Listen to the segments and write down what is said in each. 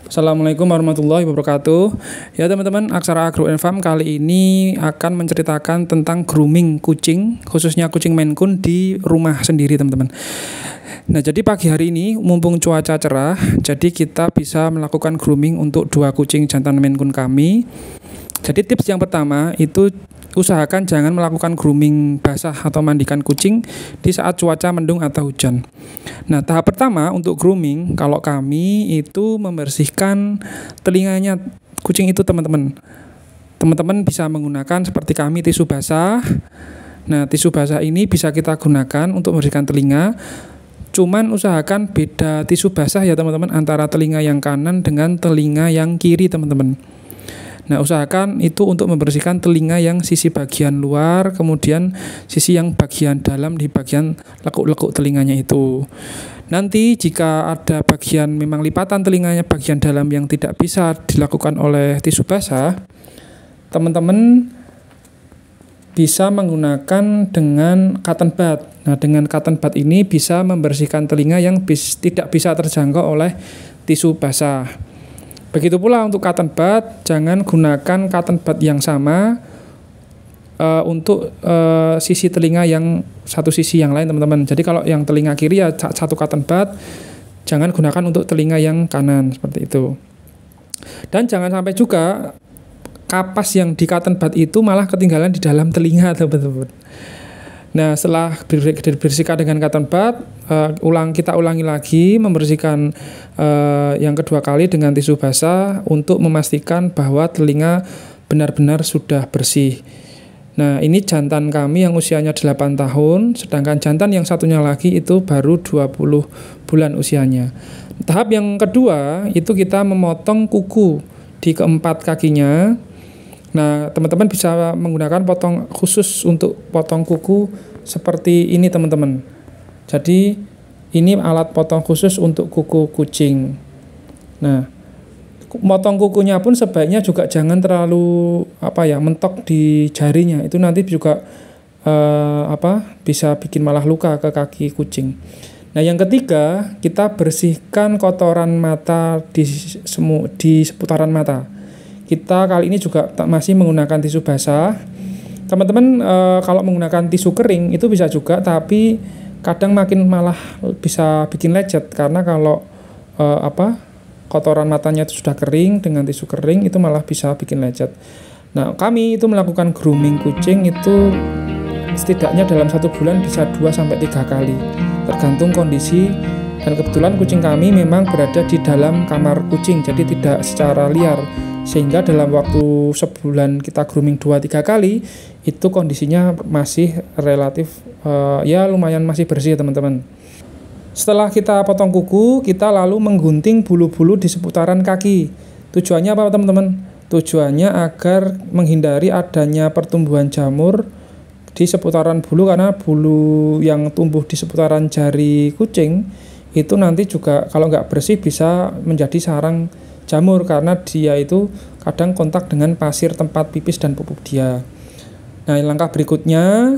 Assalamualaikum warahmatullahi wabarakatuh. Ya teman-teman, Aksara Agro and Farm kali ini akan menceritakan tentang grooming kucing, khususnya kucing Maine Coon di rumah sendiri teman-teman. Nah, jadi pagi hari ini mumpung cuaca cerah, jadi kita bisa melakukan grooming untuk 2 kucing jantan Maine Coon kami. Jadi tips yang pertama itu usahakan jangan melakukan grooming basah atau mandikan kucing di saat cuaca mendung atau hujan. Nah, tahap pertama untuk grooming kalau kami itu membersihkan telinganya kucing itu teman-teman. Teman-teman bisa menggunakan seperti kami tisu basah. Nah, tisu basah ini bisa kita gunakan untuk membersihkan telinga. Cuman usahakan beda tisu basah ya teman-teman antara telinga yang kanan dengan telinga yang kiri teman-teman. Nah, usahakan itu untuk membersihkan telinga yang sisi bagian luar, kemudian sisi yang bagian dalam di bagian lekuk-lekuk telinganya itu. Nanti jika ada bagian memang lipatan telinganya bagian dalam yang tidak bisa dilakukan oleh tisu basah, teman-teman bisa menggunakan dengan cotton bud. Nah, dengan cotton bud ini bisa membersihkan telinga yang tidak bisa terjangkau oleh tisu basah. Begitu pula untuk cotton bud, jangan gunakan cotton bud yang sama untuk sisi telinga yang satu sisi yang lain teman-teman. Jadi kalau yang telinga kiri ya satu cotton bud, jangan gunakan untuk telinga yang kanan seperti itu. Dan jangan sampai juga kapas yang di cotton bud itu malah ketinggalan di dalam telinga teman-teman. Nah, setelah dibersihkan dengan cotton bud, kita ulangi lagi membersihkan yang kedua kali dengan tisu basah untuk memastikan bahwa telinga benar-benar sudah bersih. Nah, ini jantan kami yang usianya 8 tahun, sedangkan jantan yang satunya lagi itu baru 20 bulan usianya. Tahap yang kedua itu kita memotong kuku di keempat kakinya. Nah, teman-teman bisa menggunakan potong khusus untuk potong kuku seperti ini teman-teman. Jadi ini alat potong khusus untuk kuku kucing. Nah, potong kukunya pun sebaiknya juga jangan terlalu mentok di jarinya. Itu nanti juga bisa bikin malah luka ke kaki kucing. Nah, yang ketiga, kita bersihkan kotoran mata di seputaran mata. Kita kali ini juga masih menggunakan tisu basah. Teman-teman kalau menggunakan tisu kering itu bisa juga, tapi kadang malah bisa bikin lecet karena kalau kotoran matanya itu sudah kering dengan tisu kering itu malah bisa bikin lecet. Nah, kami itu melakukan grooming kucing itu setidaknya dalam 1 bulan bisa 2-3 kali tergantung kondisi, dan kebetulan kucing kami memang berada di dalam kamar kucing jadi tidak secara liar, sehingga dalam waktu sebulan kita grooming 2-3 kali itu kondisinya masih relatif lumayan masih bersih teman-teman. Setelah kita potong kuku, kita lalu menggunting bulu-bulu di seputaran kaki. Tujuannya apa teman-teman? Tujuannya agar menghindari adanya pertumbuhan jamur di seputaran bulu, karena bulu yang tumbuh di seputaran jari kucing itu nanti juga kalau nggak bersih bisa menjadi sarang jamur karena dia itu kadang kontak dengan pasir tempat pipis dan pupuk dia. Nah, langkah berikutnya,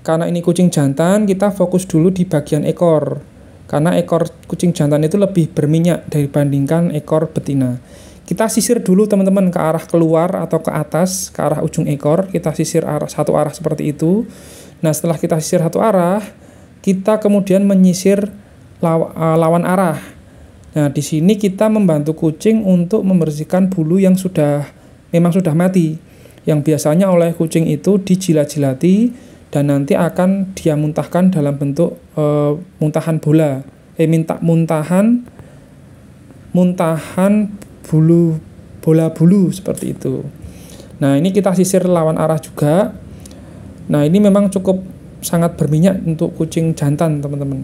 karena ini kucing jantan, kita fokus dulu di bagian ekor. Karena ekor kucing jantan itu lebih berminyak dibandingkan ekor betina. Kita sisir dulu teman-teman ke arah keluar atau ke atas, ke arah ujung ekor. Kita sisir satu arah seperti itu. Nah, setelah kita sisir satu arah, kita kemudian menyisir lawan arah. Nah, di sini kita membantu kucing untuk membersihkan bulu yang memang sudah mati, yang biasanya oleh kucing itu dijilat-jilati dan nanti akan dia muntahkan dalam bentuk muntahan bola bulu seperti itu. Nah, ini kita sisir lawan arah juga. Nah, ini memang cukup sangat berminyak untuk kucing jantan teman-teman.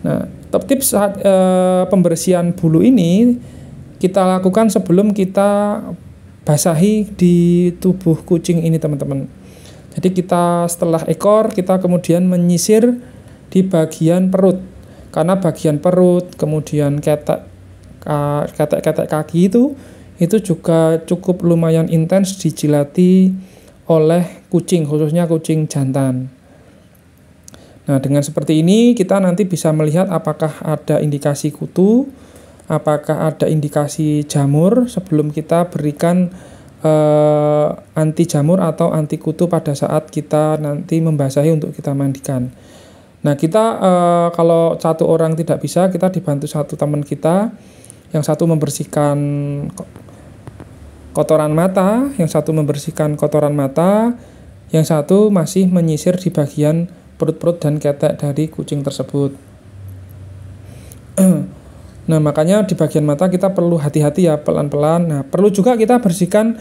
Nah, tips saat pembersihan bulu ini kita lakukan sebelum kita basahi di tubuh kucing ini teman-teman. Jadi kita setelah ekor kita kemudian menyisir di bagian perut, karena bagian perut kemudian ketek kaki itu juga cukup lumayan intens dijilati oleh kucing, khususnya kucing jantan. Nah, dengan seperti ini kita nanti bisa melihat apakah ada indikasi kutu apakah ada indikasi jamur sebelum kita berikan anti jamur atau anti kutu pada saat kita nanti membasahi untuk kita mandikan. Nah, kita kalau satu orang tidak bisa, kita dibantu satu teman kita, yang satu membersihkan kotoran mata, yang satu membersihkan kotoran mata, yang satu masih menyisir di bagian perut-perut dan ketek dari kucing tersebut. Nah, makanya di bagian mata kita perlu hati-hati ya, pelan-pelan. Nah, perlu juga kita bersihkan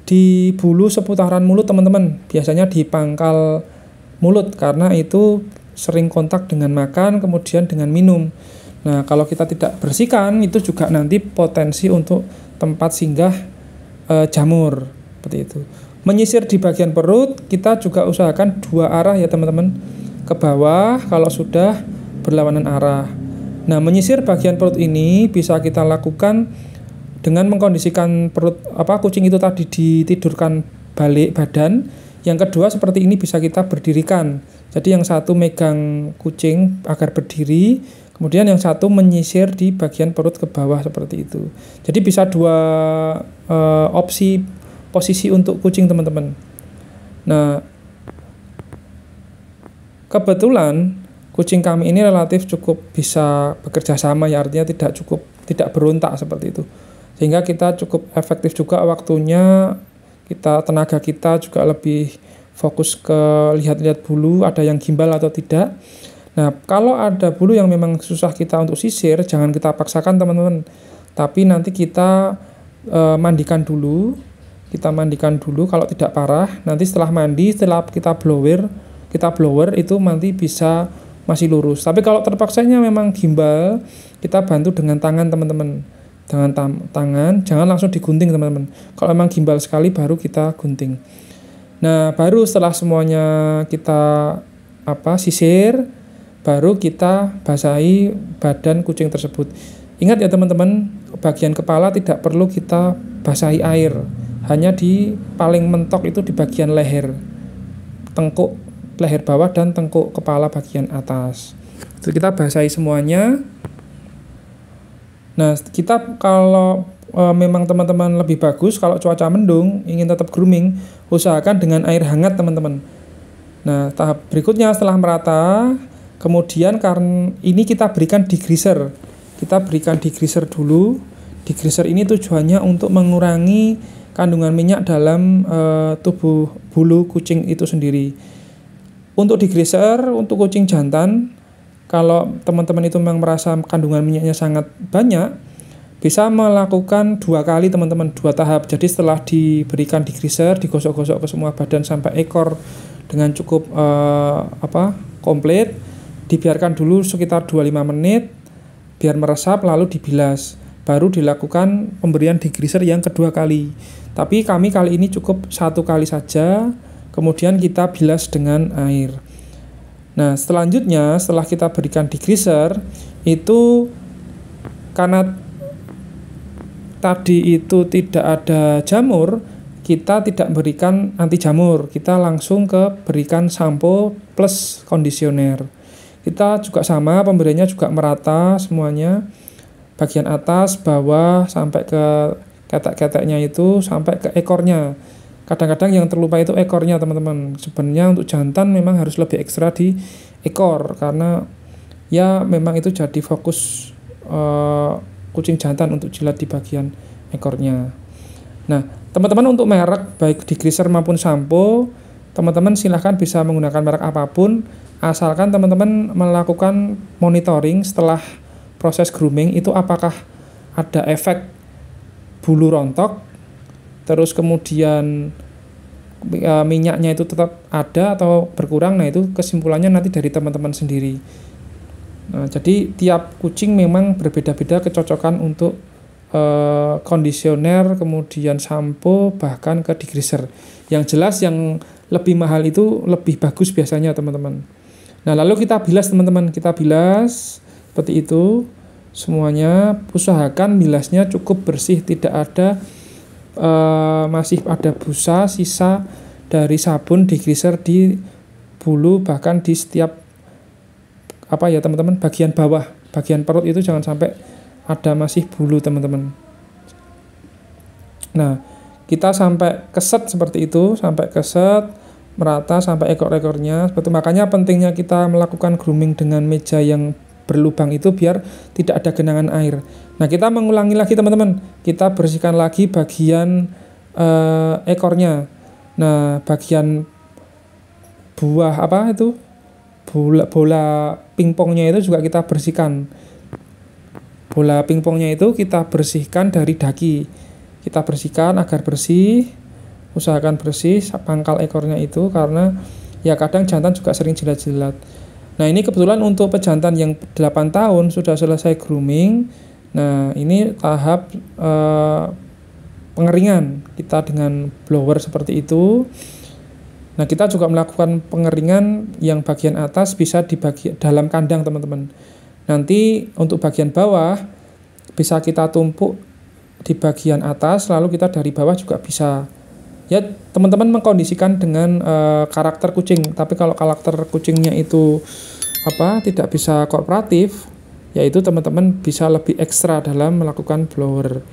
di bulu seputaran mulut teman-teman. Biasanya di pangkal mulut, karena itu sering kontak dengan makan, kemudian dengan minum. Nah, kalau kita tidak bersihkan, itu juga nanti potensi untuk tempat singgah jamur, seperti itu. Menyisir di bagian perut, kita juga usahakan 2 arah ya teman-teman. Ke bawah kalau sudah berlawanan arah. Nah, menyisir bagian perut ini bisa kita lakukan dengan mengkondisikan perut kucing itu tadi ditidurkan balik badan. Yang kedua seperti ini bisa kita berdirikan. Jadi yang satu megang kucing agar berdiri, kemudian yang satu menyisir di bagian perut ke bawah seperti itu. Jadi bisa 2 opsi posisi untuk kucing teman-teman. Nah, kebetulan kucing kami ini relatif cukup bisa bekerja sama ya, artinya tidak berontak seperti itu. Sehingga kita cukup efektif juga waktunya, tenaga kita juga lebih fokus ke lihat-lihat bulu ada yang gimbal atau tidak. Nah, kalau ada bulu yang memang susah kita untuk sisir, jangan kita paksakan teman-teman. Tapi nanti kita mandikan dulu. Kita mandikan dulu kalau tidak parah. Nanti setelah mandi, setelah kita blower itu nanti bisa masih lurus. Tapi kalau terpaksanya memang gimbal, kita bantu dengan tangan teman-teman. Dengan tangan, jangan langsung digunting teman-teman. Kalau memang gimbal sekali baru kita gunting. Nah, baru setelah semuanya kita sisir, baru kita basahi badan kucing tersebut. Ingat ya teman-teman, bagian kepala tidak perlu kita basahi air. Hanya di paling mentok itu di bagian leher. Tengkuk leher bawah dan tengkuk kepala bagian atas. Itu kita basahi semuanya. Nah, kita kalau memang teman-teman lebih bagus kalau cuaca mendung, ingin tetap grooming, usahakan dengan air hangat teman-teman. Nah, tahap berikutnya setelah merata, kemudian karena ini kita berikan degreaser. Kita berikan degreaser dulu. Degreaser ini tujuannya untuk mengurangi kandungan minyak dalam tubuh bulu kucing itu sendiri. Untuk degreaser, untuk kucing jantan, kalau teman-teman itu memang merasa kandungan minyaknya sangat banyak, bisa melakukan 2 kali teman-teman, 2 tahap. Jadi setelah diberikan degreaser, digosok-gosok ke semua badan sampai ekor dengan cukup komplit, dibiarkan dulu sekitar 25 menit biar meresap, lalu dibilas. Baru dilakukan pemberian degreaser yang kedua kali. Tapi kami kali ini cukup 1 kali saja, kemudian kita bilas dengan air. Nah, selanjutnya setelah kita berikan degreaser, itu karena tadi itu tidak ada jamur, kita tidak berikan anti jamur, kita langsung berikan sampo plus kondisioner. Kita juga sama, pemberiannya juga merata semuanya, bagian atas, bawah, sampai ke ketek-keteknya itu, sampai ke ekornya. Kadang-kadang yang terlupa itu ekornya teman-teman. Sebenarnya untuk jantan memang harus lebih ekstra di ekor, karena ya memang itu jadi fokus kucing jantan untuk jilat di bagian ekornya. Nah, teman-teman untuk merek baik degreaser maupun sampo, teman-teman silahkan bisa menggunakan merek apapun, asalkan teman-teman melakukan monitoring setelah proses grooming itu apakah ada efek bulu rontok, terus kemudian minyaknya itu tetap ada atau berkurang. Nah, itu kesimpulannya nanti dari teman-teman sendiri. Nah, jadi tiap kucing memang berbeda-beda kecocokan untuk kondisioner, kemudian sampo, bahkan ke degreaser. Yang jelas yang lebih mahal itu lebih bagus biasanya teman-teman. Nah, lalu kita bilas teman-teman, kita bilas seperti itu semuanya. Usahakan bilasnya cukup bersih, tidak ada masih ada busa sisa dari sabun degreaser di bulu, bahkan di setiap teman-teman bagian bawah, bagian perut itu jangan sampai ada masih bulu teman-teman. Nah, kita sampai keset seperti itu, sampai keset merata sampai ekor-ekornya. Seperti makanya pentingnya kita melakukan grooming dengan meja yang berlubang itu biar tidak ada genangan air. Nah, kita mengulangi lagi teman-teman. Kita bersihkan lagi bagian ekornya. Nah, bagian buah apa itu? Bola pingpongnya itu juga kita bersihkan. Bola pingpongnya itu kita bersihkan dari daki. Kita bersihkan agar bersih, usahakan bersih pangkal ekornya itu karena ya kadang jantan juga sering jilat-jilat. Nah, ini kebetulan untuk pejantan yang 8 tahun sudah selesai grooming. Nah, ini tahap pengeringan kita dengan blower seperti itu. Nah, kita juga melakukan pengeringan yang bagian atas bisa di dalam kandang teman-teman. Nanti untuk bagian bawah bisa kita tumpuk di bagian atas, lalu kita dari bawah juga bisa. Ya, teman-teman mengkondisikan dengan karakter kucing. Tapi kalau karakter kucingnya itu tidak bisa kooperatif, yaitu teman-teman bisa lebih ekstra dalam melakukan blower.